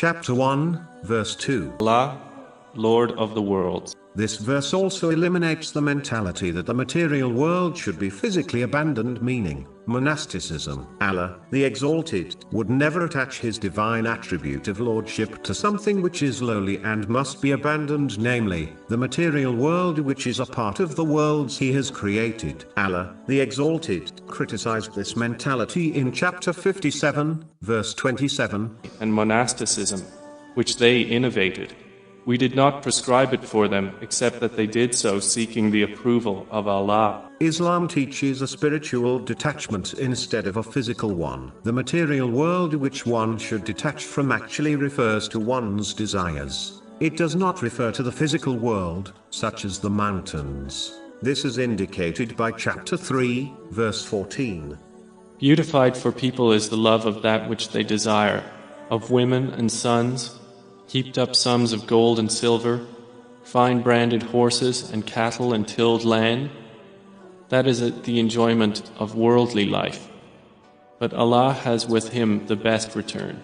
chapter 1, verse 2. Allah, Lord of the worlds. This verse also eliminates the mentality that the material world should be physically abandoned, meaning monasticism. Allah, the Exalted, would never attach his divine attribute of lordship to something which is lowly and must be abandoned, namely, the material world, which is a part of the worlds he has created. Allah, the Exalted, criticized this mentality in chapter 57, verse 27. And monasticism, which they innovated. We did not prescribe it for them except that they did so seeking the approval of Allah. Islam teaches a spiritual detachment instead of a physical one. The material world which one should detach from actually refers to one's desires. It does not refer to the physical world, such as the mountains. This is indicated by chapter 3, verse 14. Beautified for people is the love of that which they desire, of women and sons, heaped up sums of gold and silver, fine branded horses and cattle and tilled land. That is the enjoyment of worldly life. But Allah has with him the best return.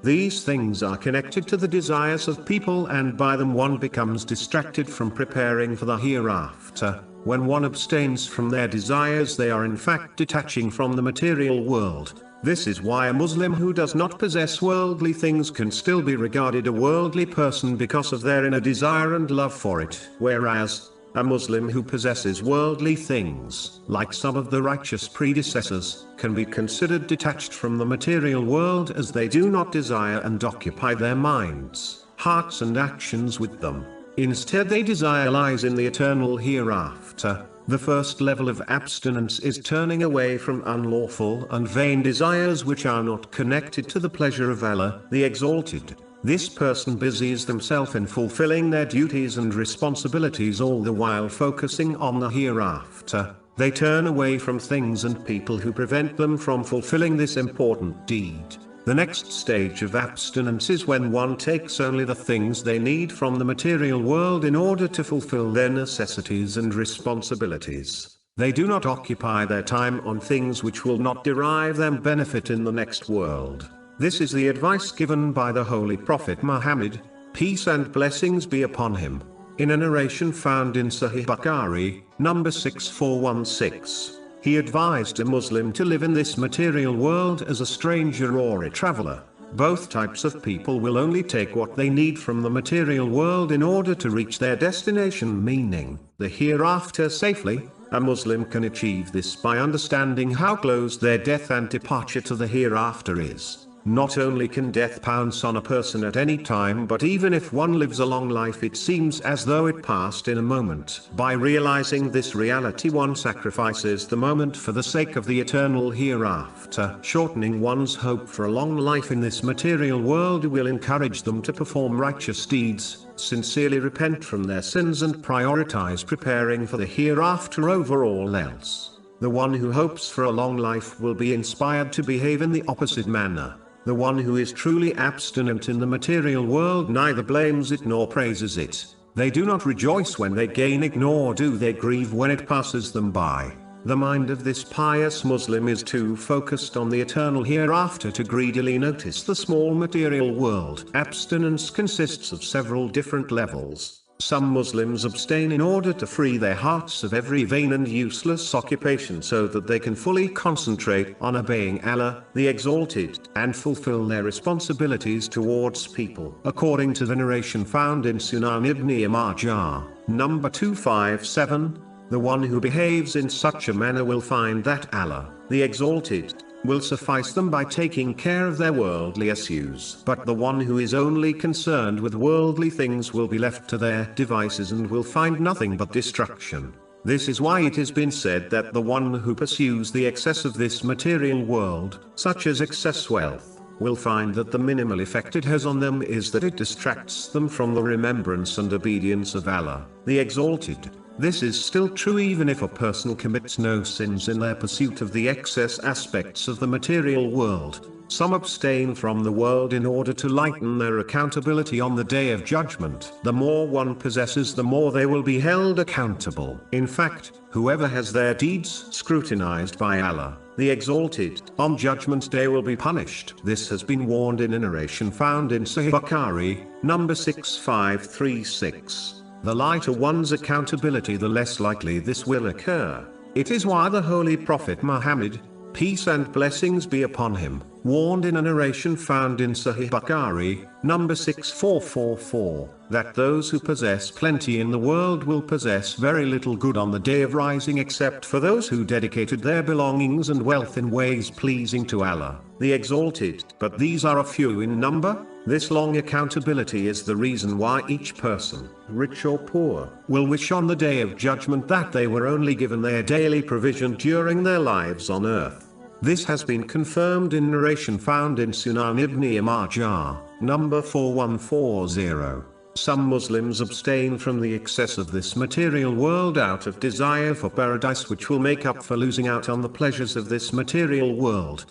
These things are connected to the desires of people, and by them one becomes distracted from preparing for the hereafter. When one abstains from their desires, they are in fact detaching from the material world. This is why a Muslim who does not possess worldly things can still be regarded a worldly person because of their inner desire and love for it, whereas a Muslim who possesses worldly things, like some of the righteous predecessors, can be considered detached from the material world, as they do not desire and occupy their minds, hearts and actions with them. Instead, their desire lies in the eternal hereafter. The first level of abstinence is turning away from unlawful and vain desires which are not connected to the pleasure of Allah, the Exalted. This person busies themselves in fulfilling their duties and responsibilities, all the while focusing on the hereafter. They turn away from things and people who prevent them from fulfilling this important deed. The next stage of abstinence is when one takes only the things they need from the material world in order to fulfill their necessities and responsibilities. They do not occupy their time on things which will not derive them benefit in the next world. This is the advice given by the Holy Prophet Muhammad, peace and blessings be upon him, in a narration found in Sahih Baqarah, number 6416. He advised a Muslim to live in this material world as a stranger or a traveler. Both types of people will only take what they need from the material world in order to reach their destination, meaning the hereafter, safely. A Muslim can achieve this by understanding how close their death and departure to the hereafter is. Not only can death pounce on a person at any time, but even if one lives a long life, it seems as though it passed in a moment. By realizing this reality, one sacrifices the moment for the sake of the eternal hereafter. Shortening one's hope for a long life in this material world will encourage them to perform righteous deeds, sincerely repent from their sins, and prioritize preparing for the hereafter over all else. The one who hopes for a long life will be inspired to behave in the opposite manner. The one who is truly abstinent in the material world neither blames it nor praises it. They do not rejoice when they gain it, nor do they grieve when it passes them by. The mind of this pious Muslim is too focused on the eternal hereafter to greedily notice the small material world. Abstinence consists of several different levels. Some Muslims abstain in order to free their hearts of every vain and useless occupation so that they can fully concentrate on obeying Allah, the Exalted, and fulfill their responsibilities towards people. According to the narration found in Sunan Ibn Majah, number 257, the one who behaves in such a manner will find that Allah, the Exalted, will suffice them by taking care of their worldly issues. But the one who is only concerned with worldly things will be left to their devices and will find nothing but destruction. This is why it has been said that the one who pursues the excess of this material world, such as excess wealth, will find that the minimal effect it has on them is that it distracts them from the remembrance and obedience of Allah, the Exalted. This is still true even if a person commits no sins in their pursuit of the excess aspects of the material world. Some abstain from the world in order to lighten their accountability on the day of judgment. The more one possesses, the more they will be held accountable. In fact, whoever has their deeds scrutinized by Allah, the Exalted, on Judgment Day will be punished. This has been warned in a narration found in Sahih Baqarah, number 6536. The lighter one's accountability, the less likely this will occur. It is why the Holy Prophet Muhammad, peace and blessings be upon him, warned in a narration found in Sahih Baqarah, number 6444, that those who possess plenty in the world will possess very little good on the day of rising, except for those who dedicated their belongings and wealth in ways pleasing to Allah, the Exalted. But these are a few in number. This long accountability is the reason why each person, rich or poor, will wish on the day of judgment that they were only given their daily provision during their lives on earth. This has been confirmed in narration found in Sunan ibn Majah, number 4140. Some Muslims abstain from the excess of this material world out of desire for paradise, which will make up for losing out on the pleasures of this material world.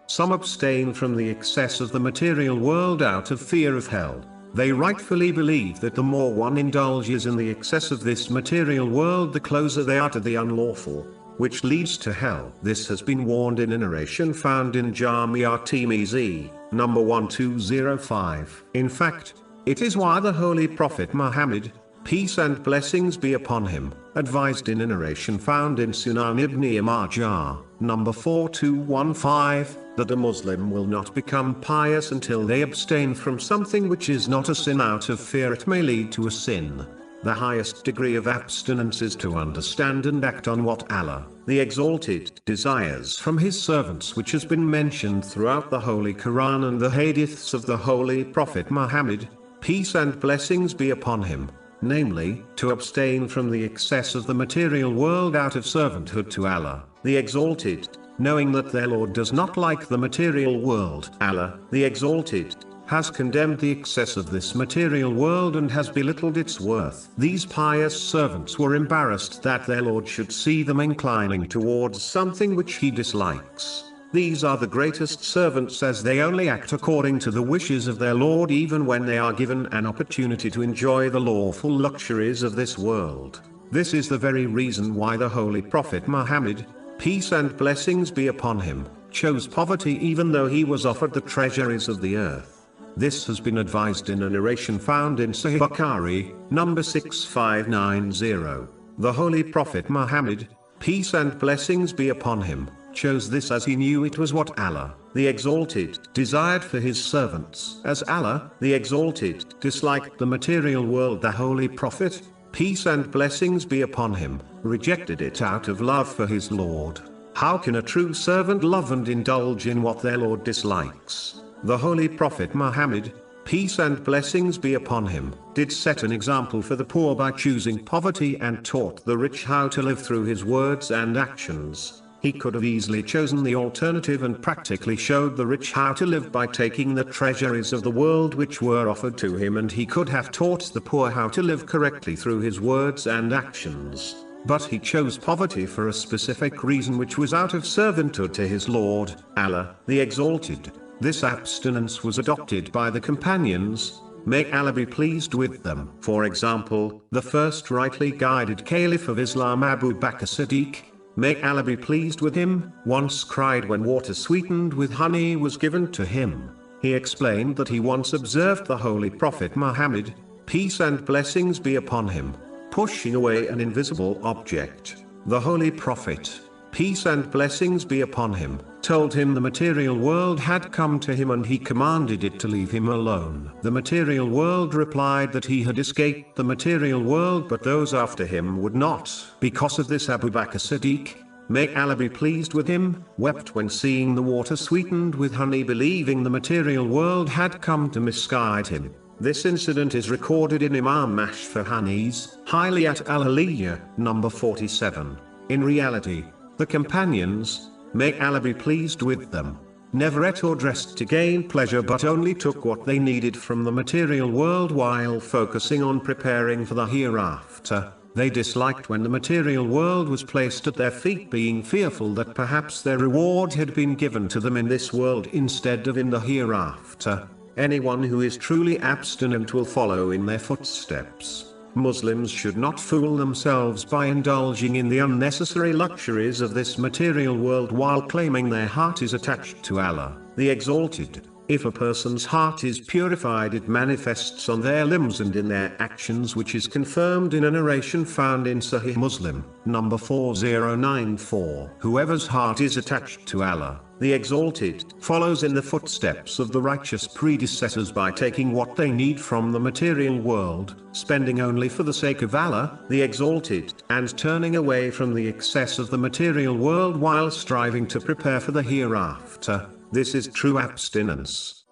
Some abstain from the excess of the material world out of fear of hell. They rightfully believe that the more one indulges in the excess of this material world, the closer they are to the unlawful, which leads to hell. This has been warned in a narration found in Jami'a Tirmizi, number 1205. In fact, it is why the Holy Prophet Muhammad, peace and blessings be upon him, advised in a narration found in Sunan ibn Majah, number 4215, that a Muslim will not become pious until they abstain from something which is not a sin out of fear it may lead to a sin. The highest degree of abstinence is to understand and act on what Allah, the Exalted, desires from His servants, which has been mentioned throughout the Holy Quran and the Hadiths of the Holy Prophet Muhammad, peace and blessings be upon him, namely, to abstain from the excess of the material world out of servanthood to Allah, the Exalted, knowing that their Lord does not like the material world. Allah, the Exalted, has condemned the excess of this material world and has belittled its worth. These pious servants were embarrassed that their Lord should see them inclining towards something which He dislikes. These are the greatest servants, as they only act according to the wishes of their Lord even when they are given an opportunity to enjoy the lawful luxuries of this world. This is the very reason why the Holy Prophet Muhammad, peace and blessings be upon him, chose poverty even though he was offered the treasuries of the earth. This has been advised in a narration found in Sahih Baqarah, number 6590. The Holy Prophet Muhammad, peace and blessings be upon him, chose this as he knew it was what Allah, the Exalted, desired for His servants. As Allah, the Exalted, disliked the material world, the Holy Prophet, peace and blessings be upon him, rejected it out of love for his Lord. How can a true servant love and indulge in what their Lord dislikes? The Holy Prophet Muhammad, peace and blessings be upon him, did set an example for the poor by choosing poverty and taught the rich how to live through his words and actions. He could have easily chosen the alternative and practically showed the rich how to live by taking the treasuries of the world which were offered to him, and he could have taught the poor how to live correctly through his words and actions. But he chose poverty for a specific reason, which was out of servanthood to his Lord, Allah, the Exalted. This abstinence was adopted by the companions, may Allah be pleased with them. For example, the first rightly guided Caliph of Islam, Abu Bakr Siddiq, may Allah be pleased with him, once cried when water sweetened with honey was given to him. He explained that he once observed the Holy Prophet Muhammad, peace and blessings be upon him, pushing away an invisible object. The Holy Prophet, peace and blessings be upon him, told him the material world had come to him and he commanded it to leave him alone. The material world replied that he had escaped the material world, but those after him would not. Because of this, Abu Bakr Siddiq, may Allah be pleased with him, wept when seeing the water sweetened with honey, believing the material world had come to misguide him. This incident is recorded in Imam Ashfahani's Hilayat al-Aliyah, number 47. In reality, the companions, may Allah be pleased with them, never ate or dressed to gain pleasure, but only took what they needed from the material world while focusing on preparing for the hereafter. They disliked when the material world was placed at their feet, being fearful that perhaps their reward had been given to them in this world instead of in the hereafter. Anyone who is truly abstinent will follow in their footsteps. Muslims should not fool themselves by indulging in the unnecessary luxuries of this material world while claiming their heart is attached to Allah, the Exalted. If a person's heart is purified, it manifests on their limbs and in their actions, which is confirmed in a narration found in Sahih Muslim, number 4094. Whoever's heart is attached to Allah, the Exalted, follows in the footsteps of the righteous predecessors by taking what they need from the material world, spending only for the sake of Allah, the Exalted, and turning away from the excess of the material world while striving to prepare for the hereafter. This is true abstinence.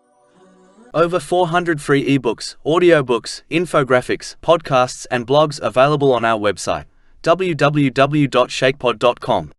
Over 400 free ebooks, audiobooks, infographics, podcasts and blogs available on our website, www.shaykhpod.com.